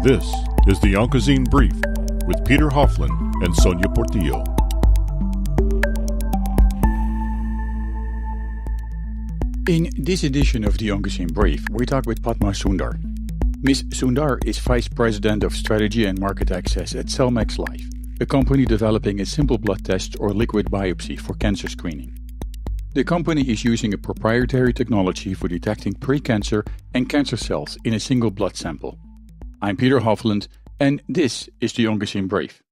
This is the Onco'Zine Brief with Peter Hofland and Sonia Portillo. In this edition of the Onco'Zine Brief, we talk with Padma Sundar. Ms. Sundar is Vice President of Strategy and Market Access at CellMax Life, a company developing a simple blood test or liquid biopsy for cancer screening. The company is using a proprietary technology for detecting precancer and cancer cells in a single blood sample. I'm Peter Hofland, and this is the Onco'Zine Brief.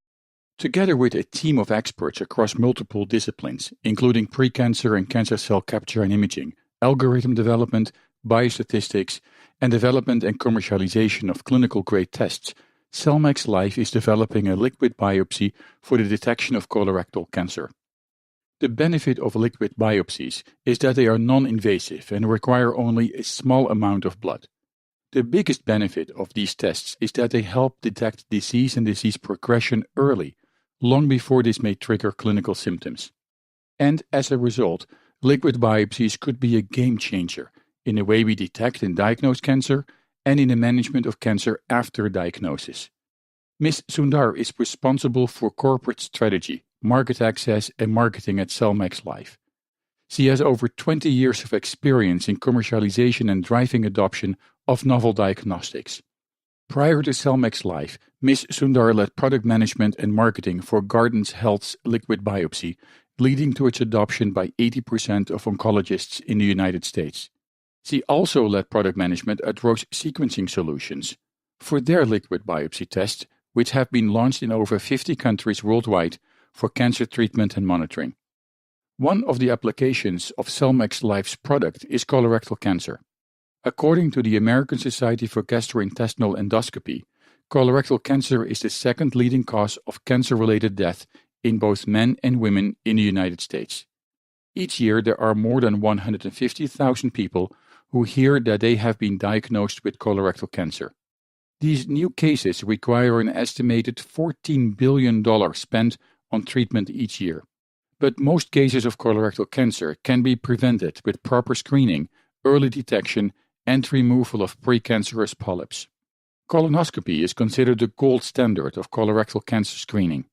Together with a team of experts across multiple disciplines, including precancer and cancer cell capture and imaging, algorithm development, biostatistics, and development and commercialization of clinical-grade tests, CellMax Life is developing a liquid biopsy for the detection of colorectal cancer. The benefit of liquid biopsies is that they are non-invasive and require only a small amount of blood. The biggest benefit of these tests is that they help detect disease and disease progression early, long before this may trigger clinical symptoms. And as a result, liquid biopsies could be a game changer in the way we detect and diagnose cancer and in the management of cancer after diagnosis. Ms. Sundar is responsible for corporate strategy, market access, and marketing at CellMax Life. She has over 20 years of experience in commercialization and driving adoption of novel diagnostics. Prior to CellMax Life, Ms. Sundar led product management and marketing for Guardant Health's liquid biopsy, leading to its adoption by 80% of oncologists in the United States. She also led product management at Roche Sequencing Solutions for their liquid biopsy tests, which have been launched in over 50 countries worldwide for cancer treatment and monitoring. One of the applications of CellMax Life's product is colorectal cancer. According to the American Society for Gastrointestinal Endoscopy, colorectal cancer is the second leading cause of cancer-related death in both men and women in the United States. Each year, there are more than 150,000 people who hear that they have been diagnosed with colorectal cancer. These new cases require an estimated $14 billion spent on treatment each year. But most cases of colorectal cancer can be prevented with proper screening, early detection, and removal of precancerous polyps. Colonoscopy is considered the gold standard of colorectal cancer screening.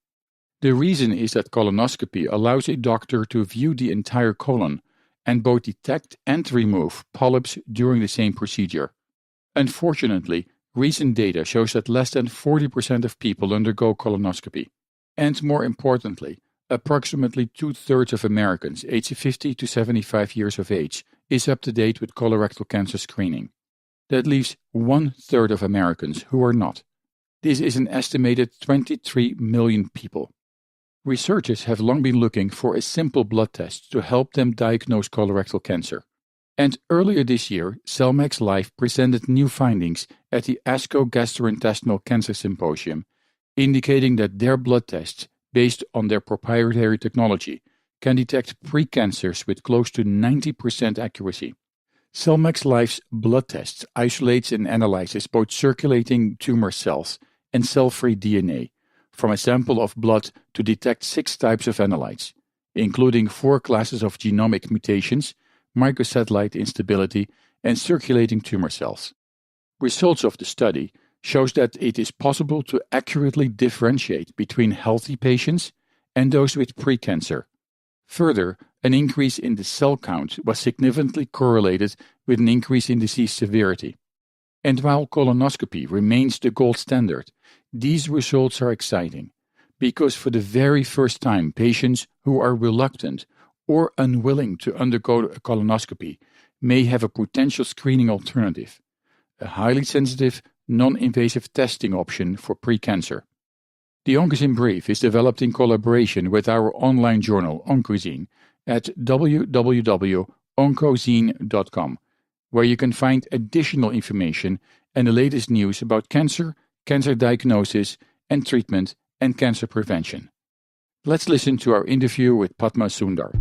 The reason is that colonoscopy allows a doctor to view the entire colon and both detect and remove polyps during the same procedure. Unfortunately, recent data shows that less than 40% of people undergo colonoscopy. And more importantly, approximately 2/3 of Americans aged 50 to 75 years of age is up to date with colorectal cancer screening. That leaves 1/3 of Americans who are not. This is an estimated 23 million people. Researchers have long been looking for a simple blood test to help them diagnose colorectal cancer. And earlier this year, CellMax Life presented new findings at the ASCO Gastrointestinal Cancer Symposium, indicating that their blood tests, based on their proprietary technology, can detect precancers with close to 90% accuracy. CellMax Life's blood tests isolates and analyzes both circulating tumor cells and cell-free DNA from a sample of blood to detect 6 types of analytes, including 4 classes of genomic mutations, microsatellite instability, and circulating tumor cells. Results of the study shows that it is possible to accurately differentiate between healthy patients and those with precancer. Further, an increase in the cell count was significantly correlated with an increase in disease severity. And while colonoscopy remains the gold standard, these results are exciting because for the very first time, patients who are reluctant or unwilling to undergo a colonoscopy may have a potential screening alternative, a highly sensitive, non-invasive testing option for precancer. The Onco'Zine Brief is developed in collaboration with our online journal Onco'Zine at www.onco'zine.com, where you can find additional information and the latest news about cancer, cancer diagnosis and treatment, and cancer prevention. Let's listen to our interview with Padma Sundar.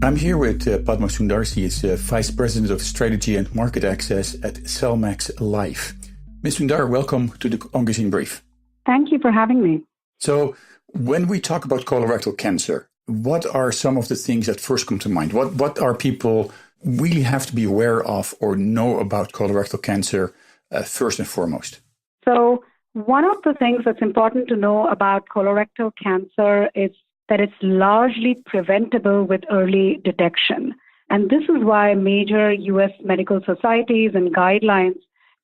I'm here with Padma Sundar. She is Vice President of Strategy and Market Access at CellMax Life. Ms. Sundar, welcome to the Onco'Zine Brief. Thank you for having me. So when we talk about colorectal cancer, what are some of the things that first come to mind? What are people really have to be aware of or know about colorectal cancer first and foremost? So one of the things that's important to know about colorectal cancer is that it's largely preventable with early detection. And this is why major U.S. medical societies and guidelines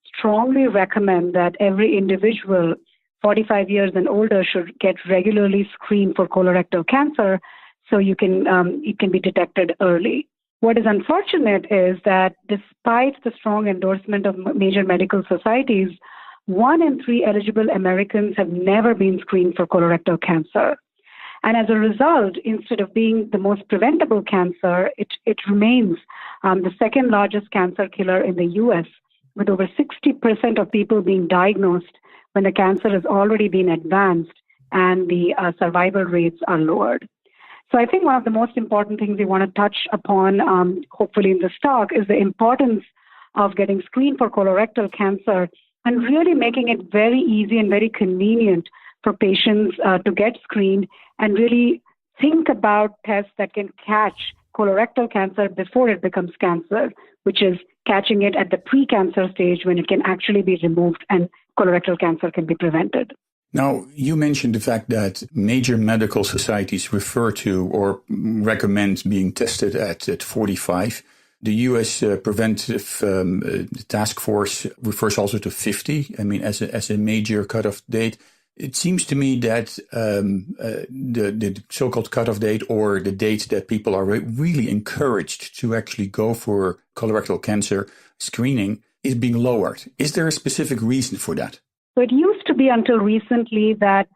strongly recommend that every individual 45 years and older should get regularly screened for colorectal cancer so it can be detected early. What is unfortunate is that despite the strong endorsement of major medical societies, 1 in 3 eligible Americans have never been screened for colorectal cancer. And as a result, instead of being the most preventable cancer, it remains the second largest cancer killer in the U.S., with over 60% of people being diagnosed when the cancer has already been advanced and the survival rates are lowered. So I think one of the most important things we want to touch upon, hopefully in this talk, is the importance of getting screened for colorectal cancer and really making it very easy and very convenient for patients to get screened and really think about tests that can catch colorectal cancer before it becomes cancer, which is catching it at the precancer stage when it can actually be removed and colorectal cancer can be prevented. Now, you mentioned the fact that major medical societies refer to or recommend being tested at 45. The U.S. Preventive Task Force refers also to 50, as a major cutoff date. It seems to me that the so-called cutoff date or the date that people are really encouraged to actually go for colorectal cancer screening is being lowered. Is there a specific reason for that? So it used to be until recently that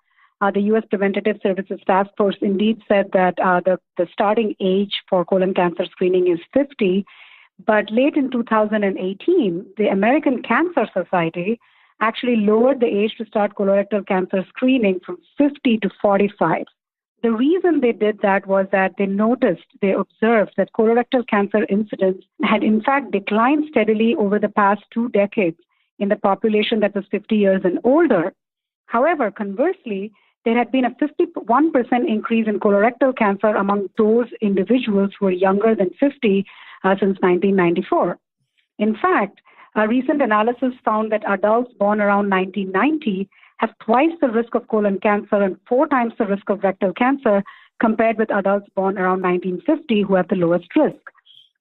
the U.S. Preventative Services Task Force indeed said that the starting age for colon cancer screening is 50. But late in 2018, the American Cancer Society actually lowered the age to start colorectal cancer screening from 50 to 45. The reason they did that was that they observed that colorectal cancer incidence had in fact declined steadily over the past 2 decades in the population that was 50 years and older. However, conversely, there had been a 51% increase in colorectal cancer among those individuals who were younger than 50 since 1994. In fact, a recent analysis found that adults born around 1990 have twice the risk of colon cancer and 4 times the risk of rectal cancer compared with adults born around 1950 who have the lowest risk.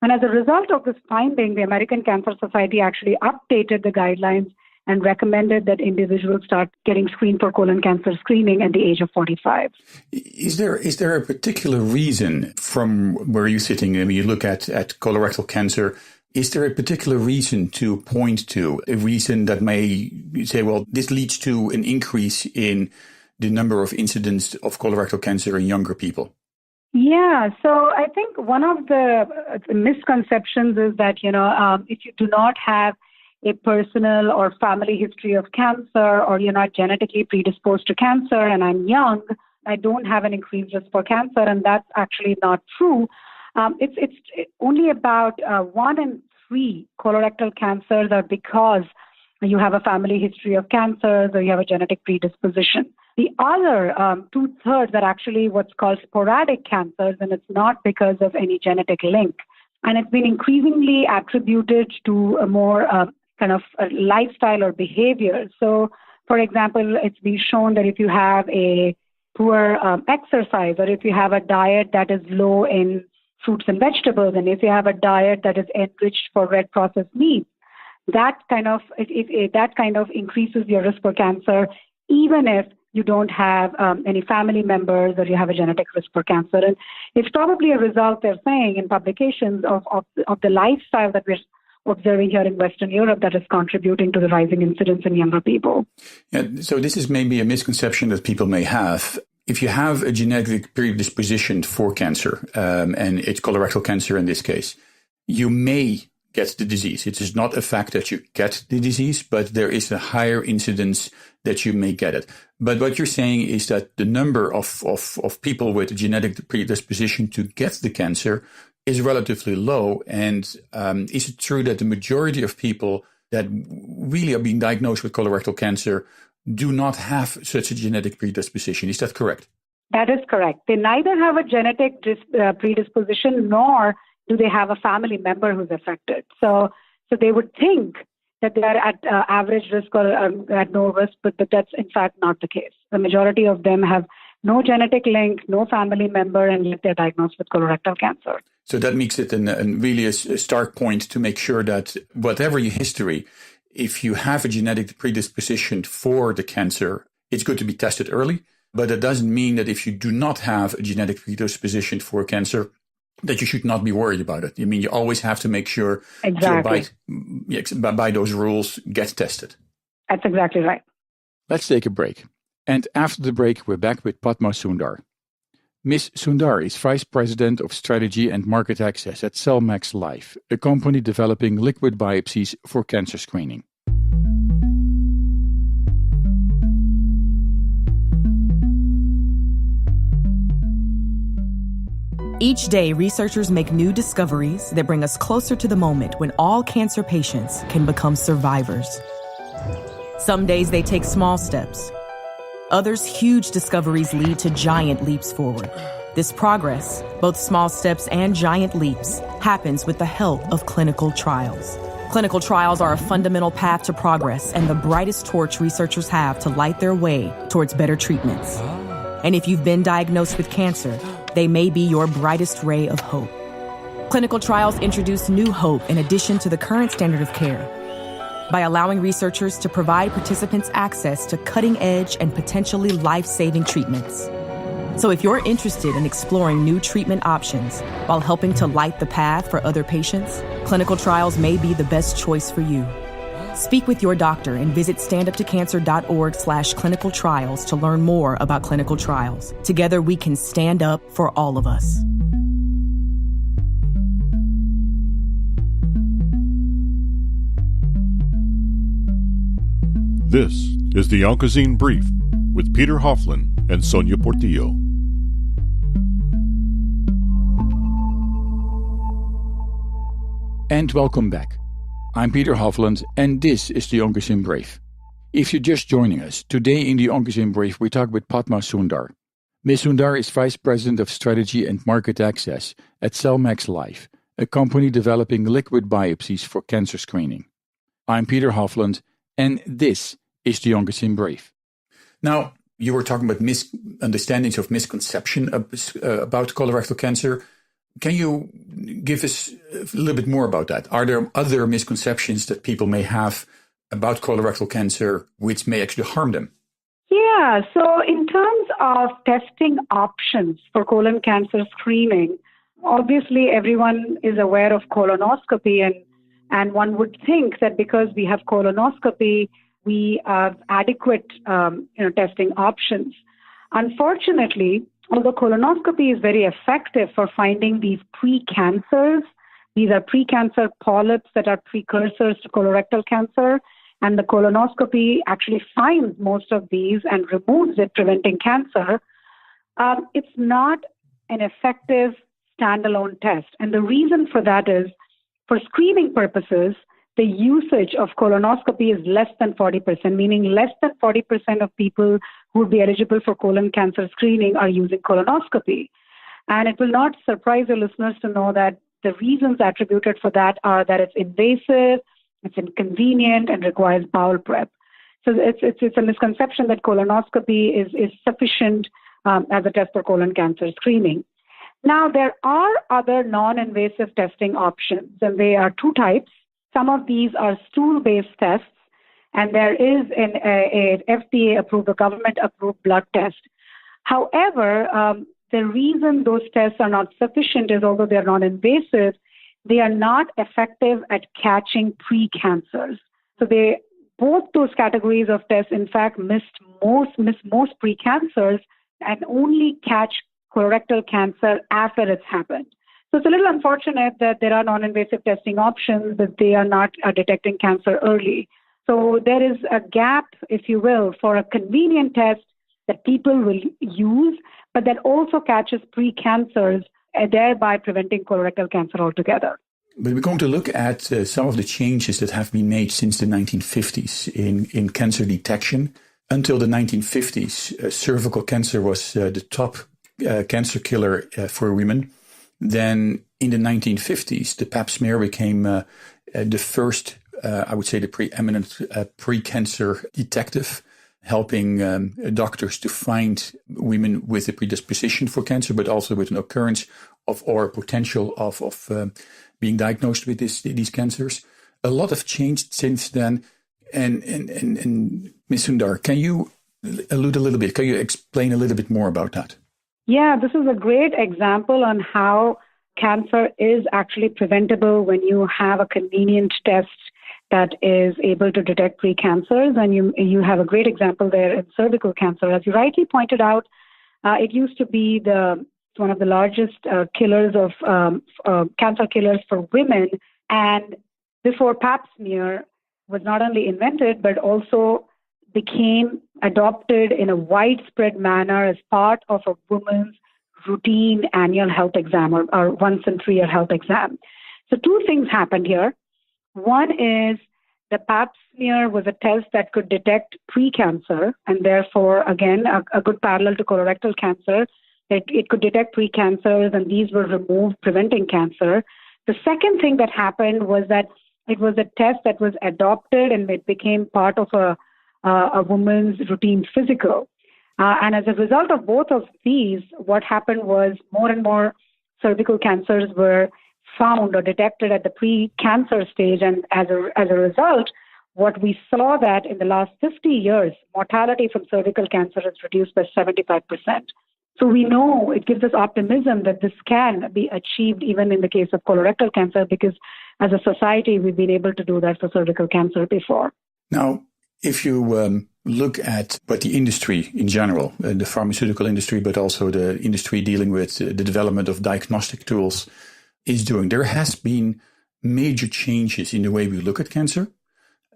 And as a result of this finding, the American Cancer Society actually updated the guidelines and recommended that individuals start getting screened for colon cancer screening at the age of 45. Is there a particular reason from where you're sitting? I mean, you look at colorectal cancer. Is there a particular reason to point to, a reason that may say, well, this leads to an increase in the number of incidents of colorectal cancer in younger people? Yeah, so I think one of the misconceptions is that, if you do not have a personal or family history of cancer, or you're not genetically predisposed to cancer, and I'm young, I don't have an increased risk for cancer, and that's actually not true. It's only about 1 in 3 colorectal cancers are because you have a family history of cancers or you have a genetic predisposition. The other 2/3 are actually what's called sporadic cancers, and it's not because of any genetic link. And it's been increasingly attributed to a more kind of a lifestyle or behavior. So, for example, it's been shown that if you have a poor exercise, or if you have a diet that is low in fruits and vegetables, and if you have a diet that is enriched for red processed meats, that kind of increases your risk for cancer, even if you don't have any family members or you have a genetic risk for cancer. And it's probably a result, they're saying in publications, of the lifestyle that we're observing here in Western Europe that is contributing to the rising incidence in younger people. Yeah, so this is maybe a misconception that people may have. If you have a genetic predisposition for cancer, and it's colorectal cancer in this case, you may get the disease. It is not a fact that you get the disease, but there is a higher incidence that you may get it. But what you're saying is that the number of people with a genetic predisposition to get the cancer is relatively low. And is it true that the majority of people that really are being diagnosed with colorectal cancer do not have such a genetic predisposition? Is that correct? That is correct. They neither have a genetic predisposition nor do they have a family member who's affected. So they would think that they are at average risk or at no risk, but that's in fact not the case. The majority of them have no genetic link, no family member, and yet they're diagnosed with colorectal cancer. So that makes it really a stark point to make sure that whatever your history, if you have a genetic predisposition for the cancer, it's good to be tested early. But it doesn't mean that if you do not have a genetic predisposition for cancer, that you should not be worried about it. I mean, you always have to make sure exactly. by those rules, get tested. That's exactly right. Let's take a break. And after the break, we're back with Padma Sundar. Ms. Sundar is Vice President of Strategy and Market Access at CellMax Life, a company developing liquid biopsies for cancer screening. Each day, researchers make new discoveries that bring us closer to the moment when all cancer patients can become survivors. Some days they take small steps. Others, huge discoveries lead to giant leaps forward. This progress, both small steps and giant leaps, happens with the help of clinical trials. Clinical trials are a fundamental path to progress and the brightest torch researchers have to light their way towards better treatments. And if you've been diagnosed with cancer, they may be your brightest ray of hope. Clinical trials introduce new hope in addition to the current standard of care by allowing researchers to provide participants access to cutting-edge and potentially life-saving treatments. So if you're interested in exploring new treatment options while helping to light the path for other patients, clinical trials may be the best choice for you. Speak with your doctor and visit standuptocancer.org/clinical trials to learn more about clinical trials. Together, we can stand up for all of us. This is the Onco'Zine Brief with Peter Hofland and Sonia Portillo. And welcome back. I'm Peter Hofland, and this is the Onco'Zine Brief. If you're just joining us, today in the Onco'Zine Brief we talk with Padma Sundar. Ms. Sundar is Vice President of Strategy and Market Access at CellMax Life, a company developing liquid biopsies for cancer screening. I'm Peter Hofland, and this is the Onco'Zine Brief. Now, you were talking about misunderstandings of misconception about colorectal cancer. Can you give us a little bit more about that? Are there other misconceptions that people may have about colorectal cancer which may actually harm them? Yeah, so in terms of testing options for colon cancer screening, obviously everyone is aware of colonoscopy, and one would think that because we have colonoscopy, we have adequate testing options. Unfortunately, although colonoscopy is very effective for finding these precancers, these are precancer polyps that are precursors to colorectal cancer, and the colonoscopy actually finds most of these and removes it, preventing cancer, it's not an effective standalone test. And the reason for that is, for screening purposes, the usage of colonoscopy is less than 40%, meaning less than 40% of people who would be eligible for colon cancer screening are using colonoscopy. And it will not surprise your listeners to know that the reasons attributed for that are that it's invasive, it's inconvenient, and requires bowel prep. So it's a misconception that colonoscopy is sufficient as a test for colon cancer screening. Now, there are other non-invasive testing options, and they are two types. Some of these are stool-based tests, and there is an FDA-approved or government-approved blood test. However, the reason those tests are not sufficient is, although they are non-invasive, they are not effective at catching precancers. So both those categories of tests, in fact, miss most precancers and only catch colorectal cancer after it's happened. So it's a little unfortunate that there are non-invasive testing options, but they are not detecting cancer early. So there is a gap, if you will, for a convenient test that people will use, but that also catches precancers thereby preventing colorectal cancer altogether. But we're going to look at some of the changes that have been made since the 1950s in cancer detection. Until the 1950s, cervical cancer was the top cancer killer for women. Then in the 1950s, the pap smear became the first, I would say, the preeminent pre-cancer detective, helping doctors to find women with a predisposition for cancer, but also with an occurrence of or potential of being diagnosed with these cancers. A lot have changed since then. And Ms. Sundar, can you allude a little bit? Can you explain a little bit more about that? Yeah, this is a great example on how cancer is actually preventable when you have a convenient test that is able to detect precancers. And you have a great example there in cervical cancer. As you rightly pointed out, it used to be one of the largest killers of cancer killers for women. And before pap smear was not only invented, but also became adopted in a widespread manner as part of a woman's routine annual health exam or once in 3 year health exam. So two things happened here. One is the pap smear was a test that could detect precancer, and therefore, again, a good parallel to colorectal cancer. It could detect precancers, and these were removed, preventing cancer. The second thing that happened was that it was a test that was adopted and it became part of a woman's routine physical. And as a result of both of these, what happened was more and more cervical cancers were found or detected at the pre-cancer stage. And as a result, what we saw that in the last 50 years, mortality from cervical cancer is reduced by 75%. So we know it gives us optimism that this can be achieved even in the case of colorectal cancer, because as a society, we've been able to do that for cervical cancer before. Now, if you look at what the industry in general, the pharmaceutical industry, but also the industry dealing with the development of diagnostic tools is doing, there has been major changes in the way we look at cancer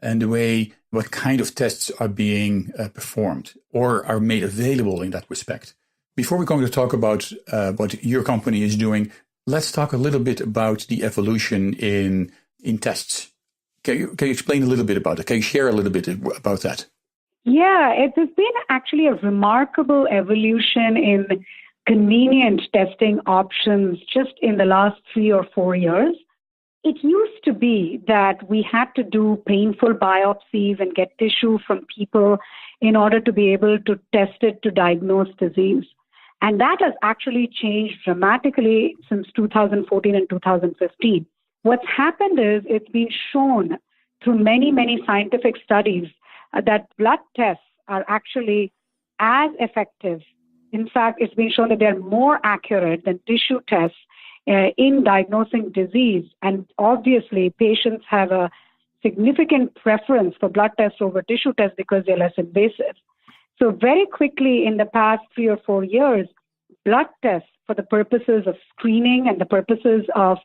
and the way what kind of tests are being performed or are made available in that respect. Before we're going to talk about what your company is doing, let's talk a little bit about the evolution in tests. Can you explain a little bit about it? Can you share a little bit about that? Yeah, it has been actually a remarkable evolution in convenient testing options just in the last 3 or 4 years. It used to be that we had to do painful biopsies and get tissue from people in order to be able to test it to diagnose disease. And that has actually changed dramatically since 2014 and 2015. What's happened is it's been shown through many, many scientific studies that blood tests are actually as effective. In fact, it's been shown that they're more accurate than tissue tests in diagnosing disease. And obviously, patients have a significant preference for blood tests over tissue tests because they're less invasive. So very quickly in the past 3 or 4 years, blood tests for the purposes of screening and the purposes of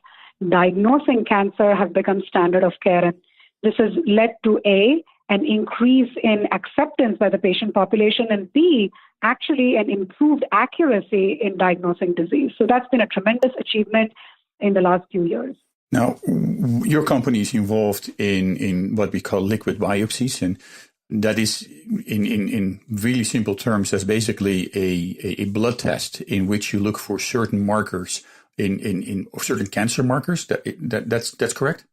diagnosing cancer have become standard of care. And this has led to A, an increase in acceptance by the patient population, and B, actually an improved accuracy in diagnosing disease. So that's been a tremendous achievement in the last few years. Now, your company is involved in what we call liquid biopsies, and that is, in really simple terms, that's basically a blood test in which you look for certain markers in certain cancer markers. That's correct?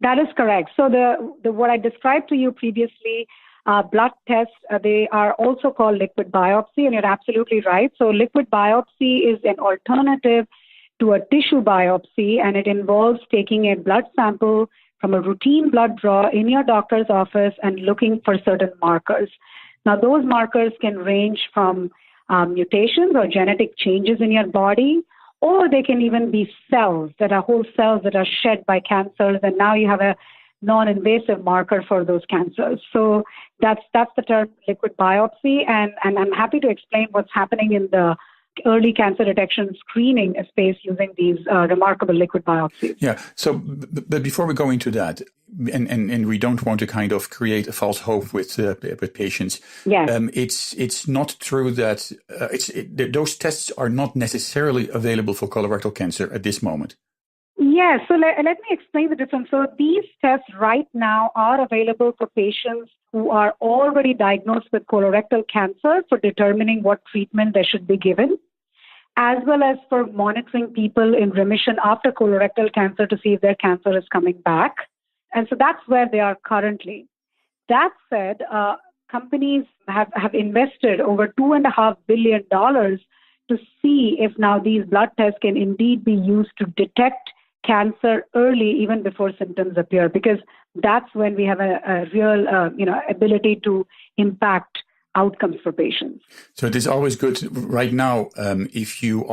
That is correct. So the what I described to you previously, blood tests, they are also called liquid biopsy, and you're absolutely right. So liquid biopsy is an alternative to a tissue biopsy, and it involves taking a blood sample from a routine blood draw in your doctor's office and looking for certain markers. Now, those markers can range from mutations or genetic changes in your body, or they can even be cells that are whole cells that are shed by cancers, and now you have a non-invasive marker for those cancers. So that's the term liquid biopsy, and I'm happy to explain what's happening in the early cancer detection screening space using these remarkable liquid biopsies. Yeah. So, but before we go into that, and we don't want to kind of create a false hope with patients. Yes. It's not true that those tests are not necessarily available for colorectal cancer at this moment. Yes. So let me explain the difference. So these tests right now are available for patients who are already diagnosed with colorectal cancer for determining what treatment they should be given, as well as for monitoring people in remission after colorectal cancer to see if their cancer is coming back. And so that's where they are currently. That said, companies have invested over $2.5 billion to see if now these blood tests can indeed be used to detect cancer early, even before symptoms appear, because that's when we have a real ability to impact outcomes for patients. So it is always good right now if you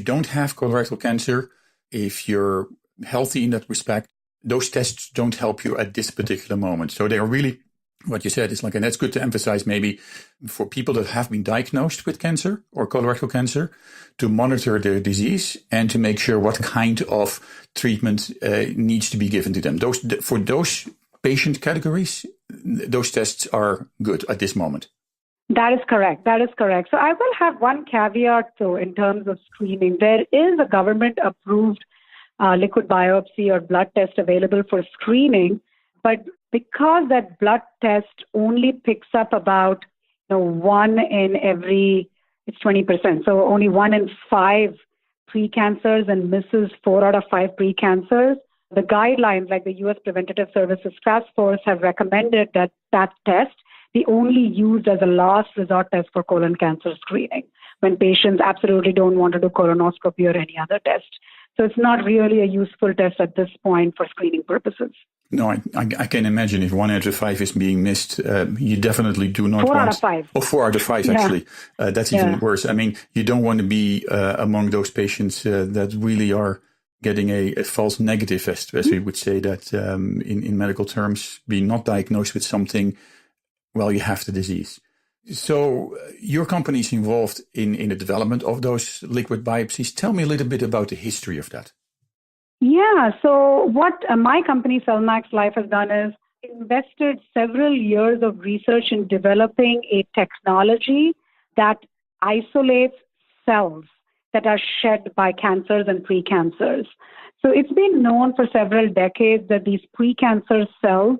don't have colorectal cancer, if you're healthy in that respect, those tests don't help you at this particular moment. So they are really, what you said is like, and that's good to emphasize maybe for people that have been diagnosed with cancer or colorectal cancer, to monitor their disease and to make sure what kind of treatment needs to be given to them. For those patient categories, those tests are good at this moment. That is correct. So I will have one caveat, though, in terms of screening. There is a government-approved liquid biopsy or blood test available for screening, but because that blood test only picks up about one in every, it's 20%, so only 1 in 5 precancers and misses 4 out of 5 precancers, the guidelines like the U.S. Preventative Services Task Force have recommended that test be only used as a last resort test for colon cancer screening when patients absolutely don't want to do colonoscopy or any other test. So it's not really a useful test at this point for screening purposes. No, I can imagine if 1 out of 5 is being missed, you definitely do not 4 out of 5. Oh, 4 out of 5, actually. Yeah. That's even worse. I mean, you don't want to be among those patients that really are getting a false negative, as we would say that in medical terms, being not diagnosed with something while you have the disease. So your company is involved in the development of those liquid biopsies. Tell me a little bit about the history of that. Yeah, so what my company, CellMax Life, has done is invested several years of research in developing a technology that isolates cells that are shed by cancers and precancers. So it's been known for several decades that these precancer cells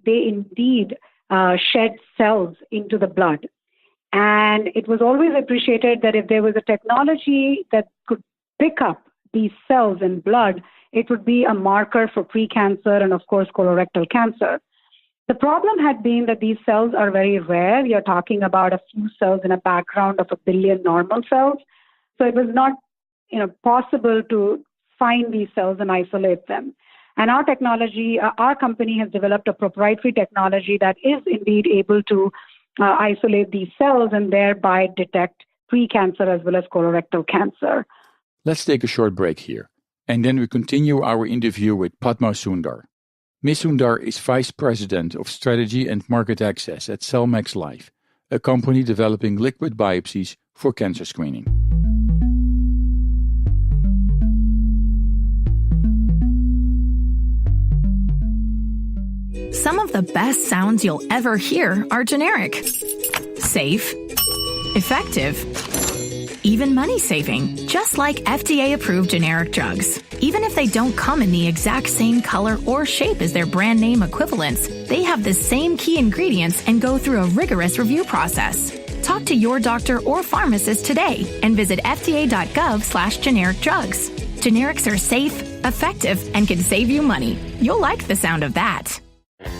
they indeed shed cells into the blood. And it was always appreciated that if there was a technology that could pick up these cells in blood, it would be a marker for precancer and, of course, colorectal cancer. The problem had been that these cells are very rare. You're talking about a few cells in a background of 1 billion normal cells. So it was not possible to find these cells and isolate them. And our technology, our company has developed a proprietary technology that is indeed able to isolate these cells and thereby detect precancer as well as colorectal cancer. Let's take a short break here, and then we continue our interview with Padma Sundar. Ms. Sundar is Vice President of Strategy and Market Access at CellMax Life, a company developing liquid biopsies for cancer screening. Some of the best sounds you'll ever hear are generic, safe, effective, even money-saving, just like FDA-approved generic drugs. Even if they don't come in the exact same color or shape as their brand name equivalents, they have the same key ingredients and go through a rigorous review process. Talk to your doctor or pharmacist today and visit fda.gov/generic drugs. Generics are safe, effective, and can save you money. You'll like the sound of that.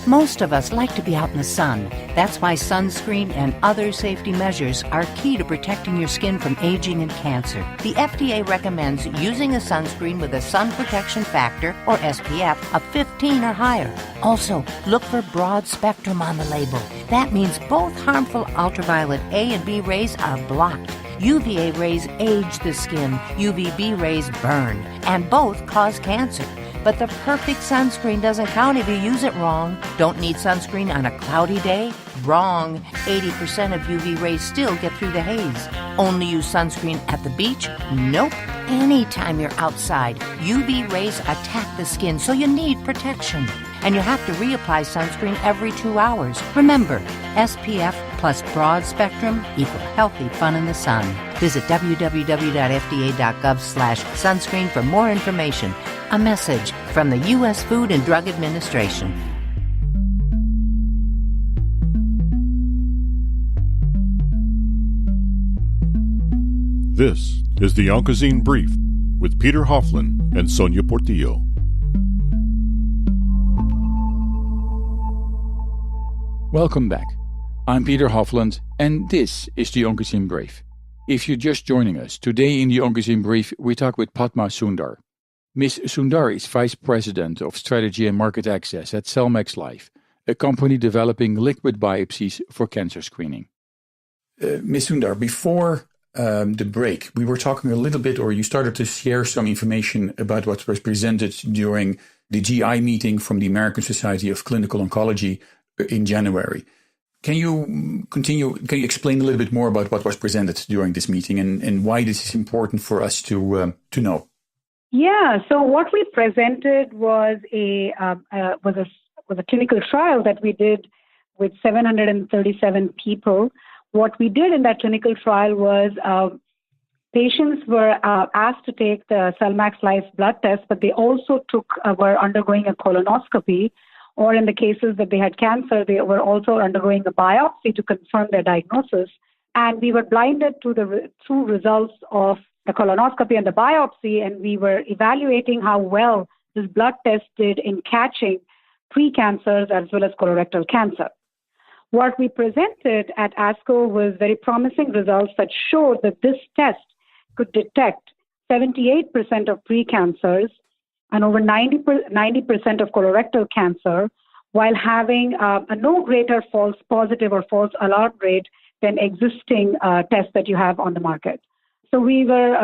Most of us like to be out in the sun. That's why sunscreen and other safety measures are key to protecting your skin from aging and cancer. The FDA recommends using a sunscreen with a sun protection factor, or SPF, of 15 or higher. Also, look for broad spectrum on the label. That means both harmful ultraviolet A and B rays are blocked. UVA rays age the skin, UVB rays burn, and both cause cancer. But the perfect sunscreen doesn't count if you use it wrong. Don't need sunscreen on a cloudy day? Wrong. 80% of UV rays still get through the haze. Only use sunscreen at the beach? Nope. Anytime you're outside, UV rays attack the skin, so you need protection. And you have to reapply sunscreen every 2 hours. Remember, SPF plus broad spectrum equal healthy fun in the sun. Visit www.fda.gov/sunscreen for more information. A message from the U.S. Food and Drug Administration. This is the Onco'Zine Brief with Peter Hofland and Sonia Portillo. Welcome back. I'm Peter Hofland, and this is the Onco'Zine Brief. If you're just joining us, today in the Onco'Zine Brief, we talk with Padma Sundar. Ms. Sundar is Vice President of Strategy and Market Access at CellMax Life, a company developing liquid biopsies for cancer screening. Ms. Sundar, before the break, we were talking a little bit, or you started to share some information about what was presented during the GI meeting from the American Society of Clinical Oncology in January. Can you explain a little bit more about what was presented during this meeting and why this is important for us to know? Yeah, so what we presented was a clinical trial that we did with 737 people. What we did in that clinical trial was patients were asked to take the CellMax Life blood test, but they also were undergoing a colonoscopy, or in the cases that they had cancer, they were also undergoing a biopsy to confirm their diagnosis. And we were blinded to the true results of the colonoscopy and the biopsy, and we were evaluating how well this blood test did in catching precancers as well as colorectal cancer. What we presented at ASCO was very promising results that showed that this test could detect 78% of precancers and over 90% of colorectal cancer, while having a no greater false positive or false alarm rate than existing tests that you have on the market. So we were,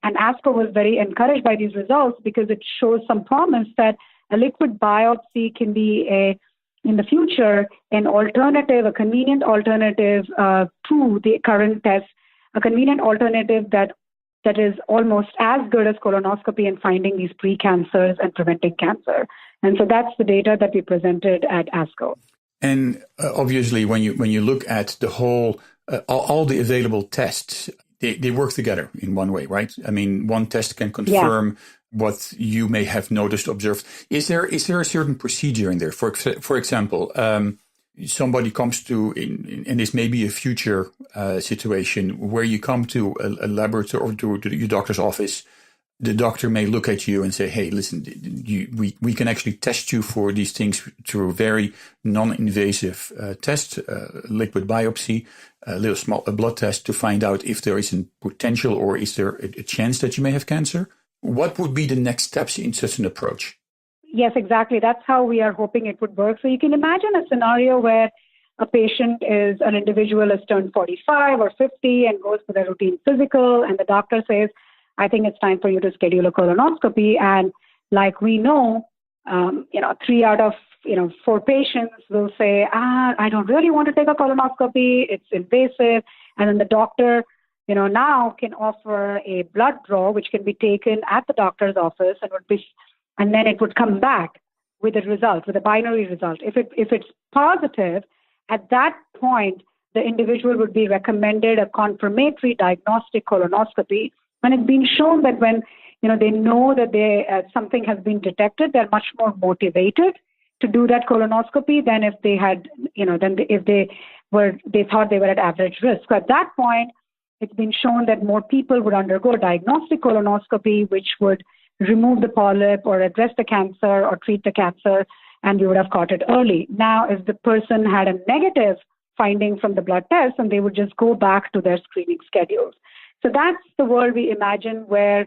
and ASCO was very encouraged by these results because it shows some promise that a liquid biopsy can be in the future, a convenient alternative to the current test, a convenient alternative that is almost as good as colonoscopy in finding these precancers and preventing cancer. And so that's the data that we presented at ASCO. And obviously, when you look at the whole, all the available tests, they work together in one way, right? I mean, one test can confirm what you may have noticed, observed. Is there a certain procedure in there? For example, somebody comes to, and this may be a future situation where you come to a laboratory or to your doctor's office. The doctor may look at you and say, "Hey, listen, we can actually test you for these things through a very non-invasive test, liquid biopsy, a blood test to find out if there is a potential or is there a chance that you may have cancer." What would be the next steps in such an approach? Yes, exactly. That's how we are hoping it would work. So you can imagine a scenario where an individual has turned 45 or 50 and goes for their routine physical, and the doctor says, "I think it's time for you to schedule a colonoscopy." And like we know, 3 out of 4 patients will say, "I don't really want to take a colonoscopy. It's invasive." And then the doctor, now can offer a blood draw, which can be taken at the doctor's office, and then it would come back with a result, with a binary result. If it's positive, at that point, the individual would be recommended a confirmatory diagnostic colonoscopy. And it's been shown that when they know that something has been detected, they're much more motivated to do that colonoscopy than if they had, if they thought they were at average risk. So at that point, it's been shown that more people would undergo diagnostic colonoscopy, which would remove the polyp or address the cancer or treat the cancer, and we would have caught it early. Now, if the person had a negative finding from the blood test, and they would just go back to their screening schedules. So that's the world we imagine where,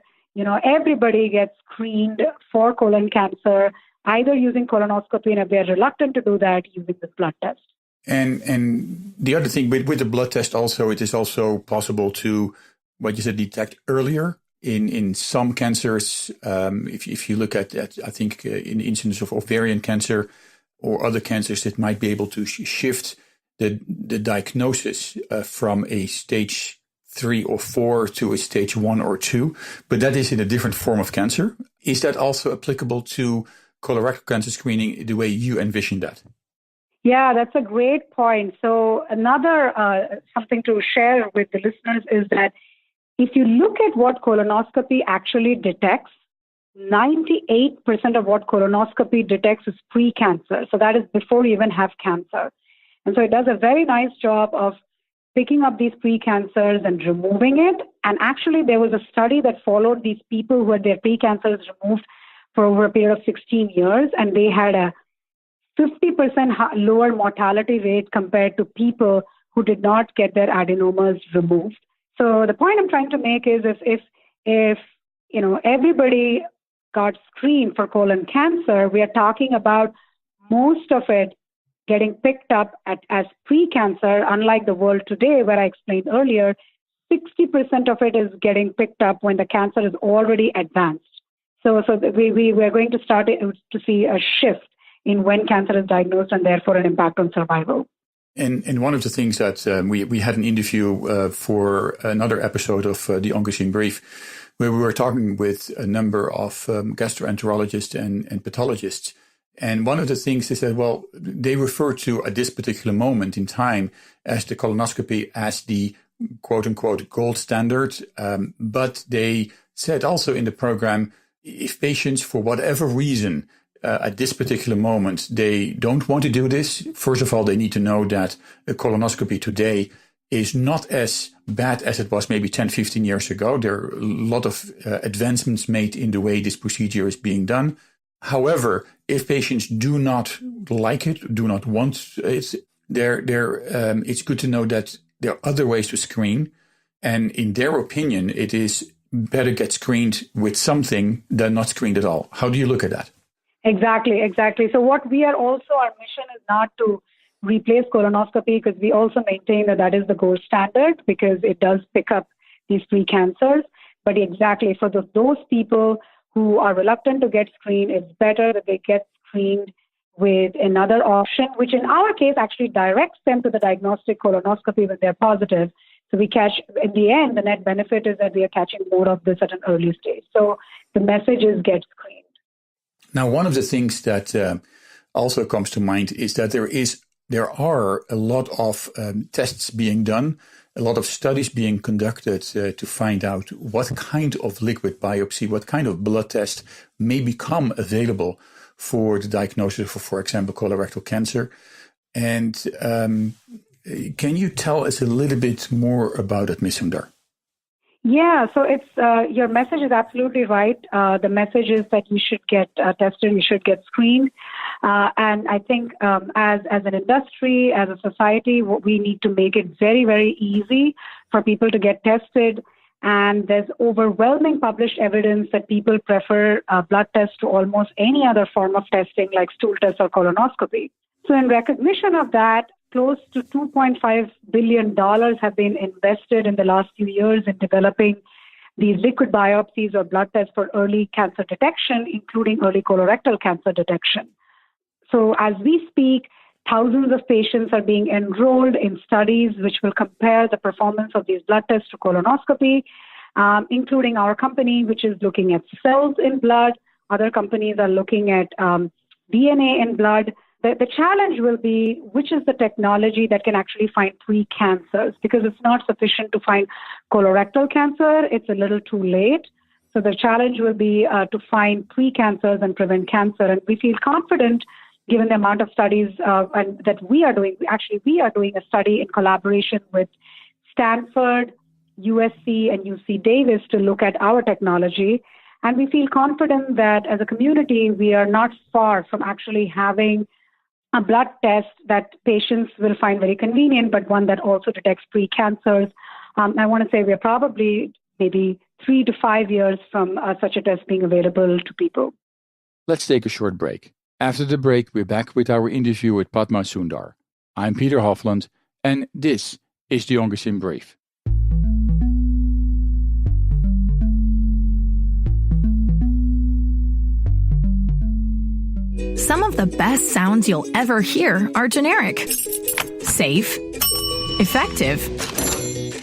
everybody gets screened for colon cancer, either using colonoscopy, and if they're reluctant to do that, using this blood test. And the other thing with the blood test also, it is also possible to, what you said, detect earlier in some cancers, if you look at I think in the incidence of ovarian cancer or other cancers, it might be able to shift the diagnosis from a stage 3 or 4 to a stage 1 or 2, but that is in a different form of cancer. Is that also applicable to colorectal cancer screening the way you envision that? Yeah, that's a great point. So another something to share with the listeners is that if you look at what colonoscopy actually detects, 98% of what colonoscopy detects is pre-cancer. So that is before you even have cancer. And so it does a very nice job of picking up these precancers and removing it. And actually, there was a study that followed these people who had their precancers removed for over a period of 16 years, and they had a 50% lower mortality rate compared to people who did not get their adenomas removed. So the point I'm trying to make is if everybody got screened for colon cancer, we are talking about most of it getting picked up as pre-cancer, unlike the world today where I explained earlier, 60% of it is getting picked up when the cancer is already advanced. So we're going to start to see a shift in when cancer is diagnosed and therefore an impact on survival. And one of the things that we had an interview for another episode of the Onco'Zine Brief, where we were talking with a number of gastroenterologists and pathologists. And one of the things they said, well, they refer to at this particular moment in time as the colonoscopy as the quote unquote gold standard. But they said also in the program, if patients for whatever reason at this particular moment, they don't want to do this. First of all, they need to know that a colonoscopy today is not as bad as it was maybe 10, 15 years ago. There are a lot of advancements made in the way this procedure is being done. However, if patients do not like it, do not want it, it's good to know that there are other ways to screen. And in their opinion, it is better get screened with something than not screened at all. How do you look at that? Exactly. So what we are also, our mission is not to replace colonoscopy, because we also maintain that is the gold standard because it does pick up these precancers. But exactly for those people who are reluctant to get screened, it's better that they get screened with another option, which in our case actually directs them to the diagnostic colonoscopy when they're positive. So we catch, in the end, the net benefit is that we are catching more of this at an early stage. So the message is get screened. Now, one of the things that also comes to mind is that there are a lot of tests being done, a lot of studies being conducted to find out what kind of liquid biopsy, what kind of blood test may become available for the diagnosis of, for example, colorectal cancer. And can you tell us a little bit more about it, Ms. Sundar? Yeah, so it's your message is absolutely right. The message is that you should get tested, you should get screened. And I think as an industry, as a society, we need to make it very, very easy for people to get tested. And there's overwhelming published evidence that people prefer blood tests to almost any other form of testing like stool tests or colonoscopy. So in recognition of that, close to $2.5 billion have been invested in the last few years in developing these liquid biopsies or blood tests for early cancer detection, including early colorectal cancer detection. So as we speak, thousands of patients are being enrolled in studies which will compare the performance of these blood tests to colonoscopy, including our company, which is looking at cells in blood. Other companies are looking at DNA in blood. The challenge will be which is the technology that can actually find precancers, because it's not sufficient to find colorectal cancer. It's a little too late. So the challenge will be to find precancers and prevent cancer. And we feel confident, given the amount of studies and that we are doing. We are doing a study in collaboration with Stanford, USC, and UC Davis to look at our technology. And we feel confident that as a community, we are not far from actually having a blood test that patients will find very convenient, but one that also detects precancers. I want to say we're probably maybe 3 to 5 years from such a test being available to people. Let's take a short break. After the break, we're back with our interview with Padma Sundar. I'm Peter Hofland, and this is the Onco'Zine Brief. Some of the best sounds you'll ever hear are generic, safe, effective,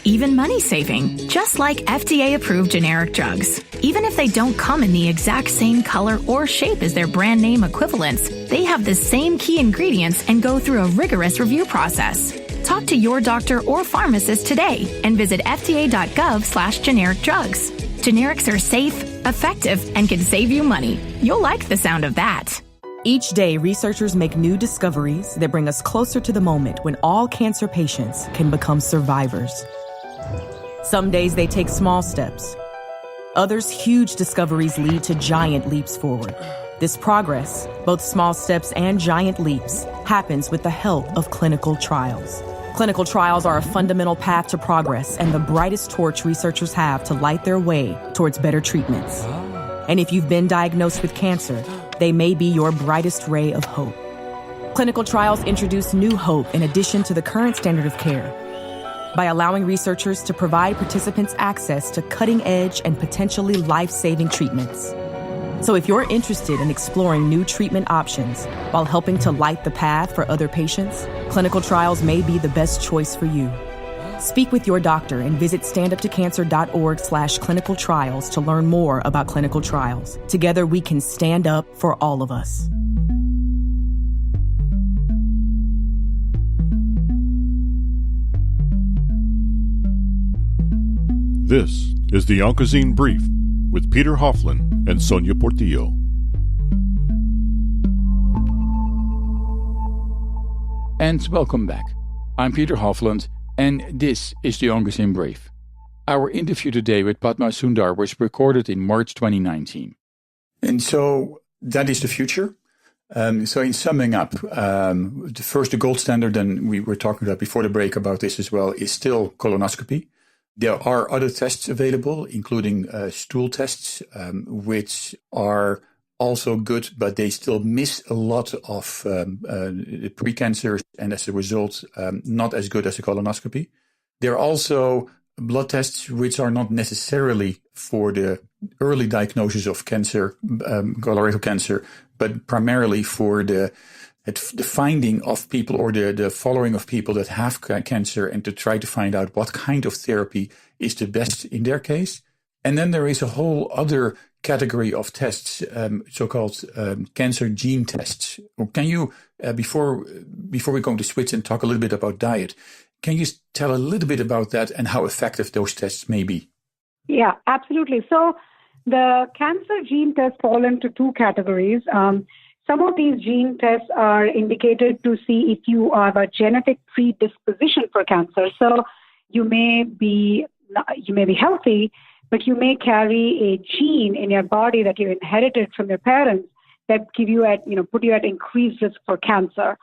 even money-saving, just like FDA-approved generic drugs. Even if they don't come in the exact same color or shape as their brand name equivalents, they have the same key ingredients and go through a rigorous review process. Talk to your doctor or pharmacist today and visit fda.gov/generic drugs. Generics are safe, effective, and can save you money. You'll like the sound of that. Each day, researchers make new discoveries that bring us closer to the moment when all cancer patients can become survivors. Some days they take small steps. Others, huge discoveries lead to giant leaps forward. This progress, both small steps and giant leaps, happens with the help of clinical trials. Clinical trials are a fundamental path to progress and the brightest torch researchers have to light their way towards better treatments. And if you've been diagnosed with cancer, they may be your brightest ray of hope. Clinical trials introduce new hope in addition to the current standard of care by allowing researchers to provide participants access to cutting-edge and potentially life-saving treatments. So if you're interested in exploring new treatment options while helping to light the path for other patients, clinical trials may be the best choice for you. Speak with your doctor and visit standuptocancer.org/clinical trials to learn more about clinical trials. Together we can stand up for all of us. This is the Onco'Zine Brief with Peter Hofland and Sonia Portillo. And welcome back. I'm Peter Hofland, and this is the Onco'Zine Brief. Our interview today with Padma Sundar was recorded in March 2019. And so that is the future. So in summing up, the gold standard, and we were talking about before the break about this as well, is still colonoscopy. There are other tests available, including stool tests, which are also good, but they still miss a lot of precancers, and as a result, not as good as a colonoscopy. There are also blood tests which are not necessarily for the early diagnosis of cancer, colorectal cancer, but primarily for the finding of people or the following of people that have cancer and to try to find out what kind of therapy is the best in their case. And then there is a whole other category of tests, so-called cancer gene tests. Can you, before we're going to switch and talk a little bit about diet, can you tell a little bit about that and how effective those tests may be? Yeah, absolutely. So the cancer gene tests fall into two categories. Some of these gene tests are indicated to see if you have a genetic predisposition for cancer. So you may be healthy, but you may carry a gene in your body that you inherited from your parents that put you at increased risk for cancer.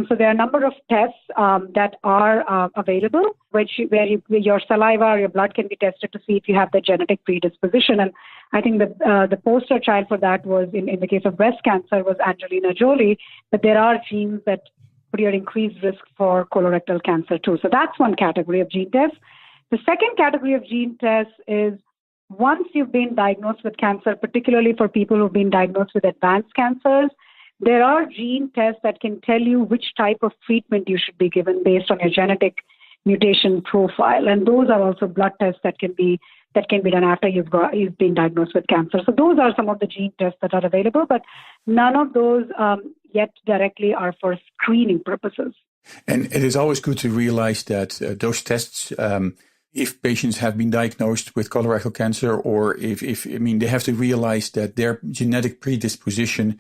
So there are a number of tests that are available, where your saliva or your blood can be tested to see if you have the genetic predisposition. And I think the poster child for that was, in the case of breast cancer, was Angelina Jolie. But there are genes that put you at increased risk for colorectal cancer too. So that's one category of gene tests. The second category of gene tests is once you've been diagnosed with cancer, particularly for people who've been diagnosed with advanced cancers, there are gene tests that can tell you which type of treatment you should be given based on your genetic mutation profile. And those are also blood tests that can be done after you've been diagnosed with cancer. So those are some of the gene tests that are available, but none of those yet directly are for screening purposes. And it is always good to realize that those tests, if patients have been diagnosed with colorectal cancer, or they have to realize that their genetic predisposition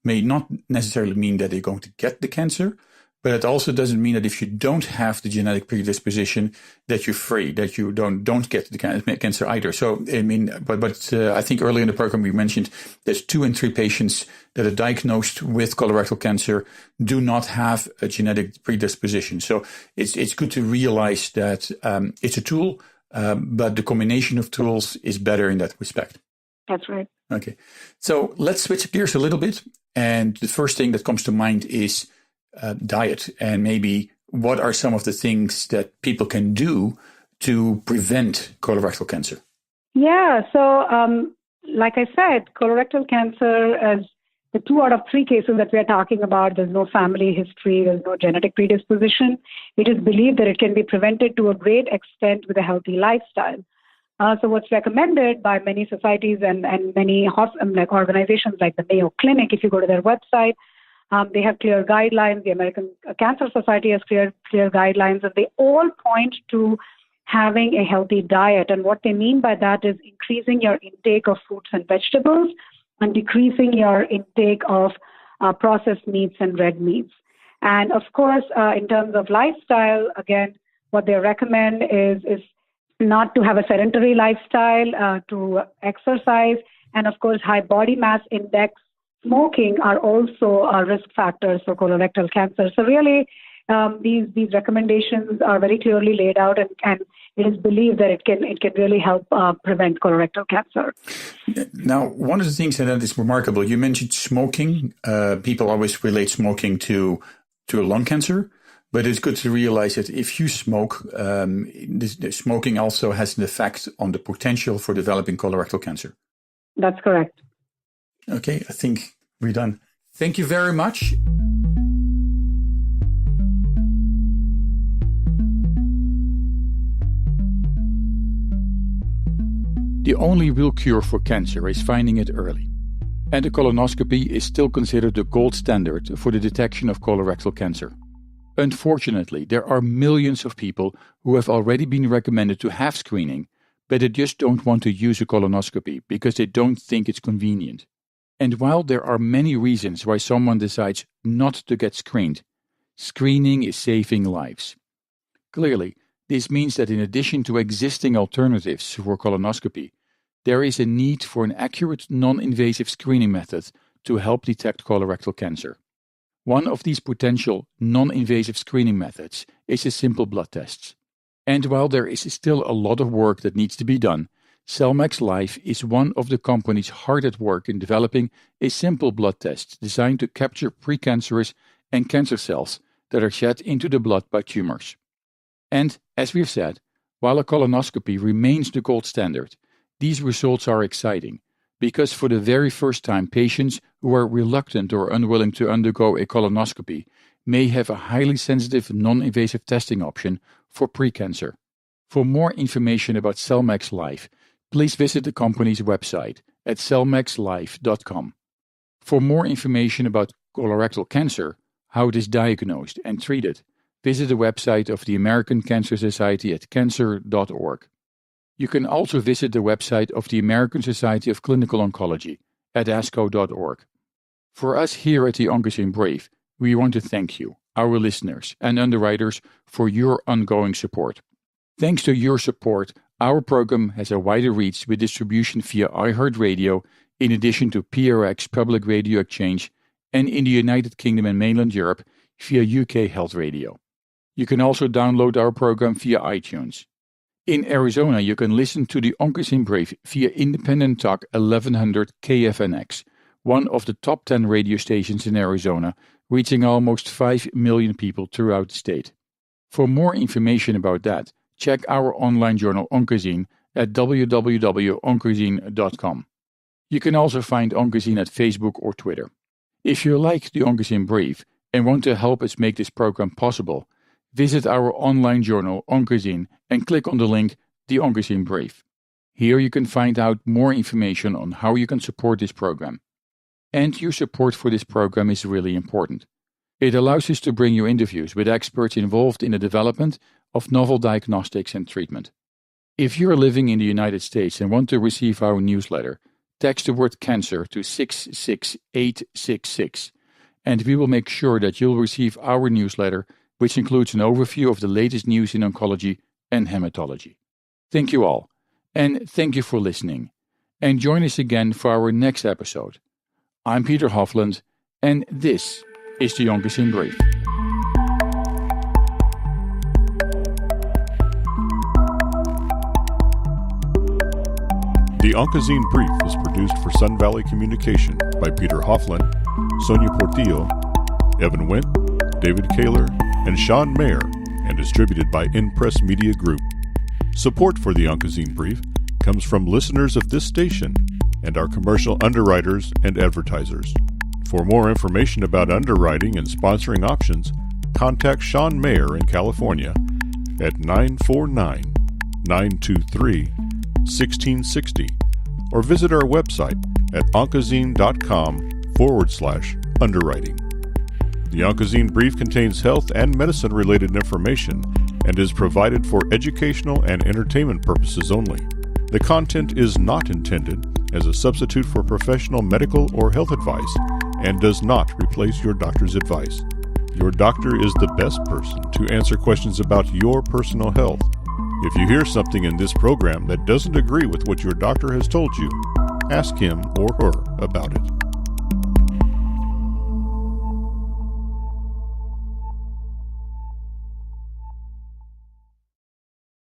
may not necessarily mean that they're going to get the cancer, but it also doesn't mean that if you don't have the genetic predisposition, that you're free, that you don't get the cancer either. So, I think earlier in the program we mentioned there's 2 in 3 patients that are diagnosed with colorectal cancer do not have a genetic predisposition. So it's good to realize that it's a tool, but the combination of tools is better in that respect. That's right. Okay. So let's switch gears a little bit. And the first thing that comes to mind is diet, and maybe what are some of the things that people can do to prevent colorectal cancer? Yeah. So, like I said, colorectal cancer, as the 2 out of 3 cases that we are talking about, there's no family history, there's no genetic predisposition. It is believed that it can be prevented to a great extent with a healthy lifestyle. So what's recommended by many societies and many organizations like the Mayo Clinic, if you go to their website, they have clear guidelines. The American Cancer Society has clear guidelines, and they all point to having a healthy diet. And what they mean by that is increasing your intake of fruits and vegetables and decreasing your intake of processed meats and red meats. And of course, in terms of lifestyle, again, what they recommend is not to have a sedentary lifestyle, to exercise, and of course, high body mass index, smoking are also risk factors for colorectal cancer. So really, these recommendations are very clearly laid out, and it is believed that it can really help prevent colorectal cancer. Now, one of the things that is remarkable, you mentioned smoking. People always relate smoking to lung cancer, but it's good to realize that if you smoke, the smoking also has an effect on the potential for developing colorectal cancer. That's correct. Okay, I think we're done. Thank you very much. The only real cure for cancer is finding it early. And a colonoscopy is still considered the gold standard for the detection of colorectal cancer. Unfortunately, there are millions of people who have already been recommended to have screening, but they just don't want to use a colonoscopy because they don't think it's convenient. And while there are many reasons why someone decides not to get screened, screening is saving lives. Clearly, this means that in addition to existing alternatives for colonoscopy, there is a need for an accurate non-invasive screening method to help detect colorectal cancer. One of these potential non-invasive screening methods is a simple blood test. And while there is still a lot of work that needs to be done, CellMax Life is one of the companies hard at work in developing a simple blood test designed to capture precancerous and cancer cells that are shed into the blood by tumors. And, as we've said, while a colonoscopy remains the gold standard, these results are exciting because for the very first time, patients who are reluctant or unwilling to undergo a colonoscopy may have a highly sensitive non-invasive testing option for precancer. For more information about CellMax Life, please visit the company's website at cellmaxlife.com. For more information about colorectal cancer, how it is diagnosed and treated, visit the website of the American Cancer Society at cancer.org. You can also visit the website of the American Society of Clinical Oncology at asco.org. For us here at the Onco'Zine Brief, we want to thank you, our listeners and underwriters, for your ongoing support. Thanks to your support, our program has a wider reach with distribution via iHeartRadio, in addition to PRX Public Radio Exchange, and in the United Kingdom and mainland Europe via UK Health Radio. You can also download our program via iTunes. In Arizona, you can listen to the Onco'Zine Brief via Independent Talk 1100 KFNX, one of the top 10 radio stations in Arizona, reaching almost 5 million people throughout the state. For more information about that, check our online journal Onco'Zine at www.onco'zine.com. You can also find Onco'Zine at Facebook or Twitter. If you like the Onco'Zine Brief and want to help us make this program possible, visit our online journal Onco'Zine and click on the link The Onco'Zine Brief. Here you can find out more information on how you can support this program. And your support for this program is really important. It allows us to bring you interviews with experts involved in the development of novel diagnostics and treatment. If you're living in the United States and want to receive our newsletter, text the word cancer to 66866, and we will make sure that you'll receive our newsletter, which includes an overview of the latest news in oncology and hematology. Thank you all, and thank you for listening. And join us again for our next episode. I'm Peter Hofland, and this is the Onco'Zine Brief. The Onco'Zine Brief is produced for Sun Valley Communication by Peter Hofland, Sonia Portillo, Evan Wendt, David Kaler, and Sean Mayer, and distributed by InPress Media Group. Support for the Onco'Zine Brief comes from listeners of this station and our commercial underwriters and advertisers. For more information about underwriting and sponsoring options, contact Sean Mayer in California at 949-923-1660 or visit our website at Onco'Zine.com/underwriting. The Onco'Zine Brief contains health and medicine-related information and is provided for educational and entertainment purposes only. The content is not intended as a substitute for professional medical or health advice and does not replace your doctor's advice. Your doctor is the best person to answer questions about your personal health. If you hear something in this program that doesn't agree with what your doctor has told you, ask him or her about it.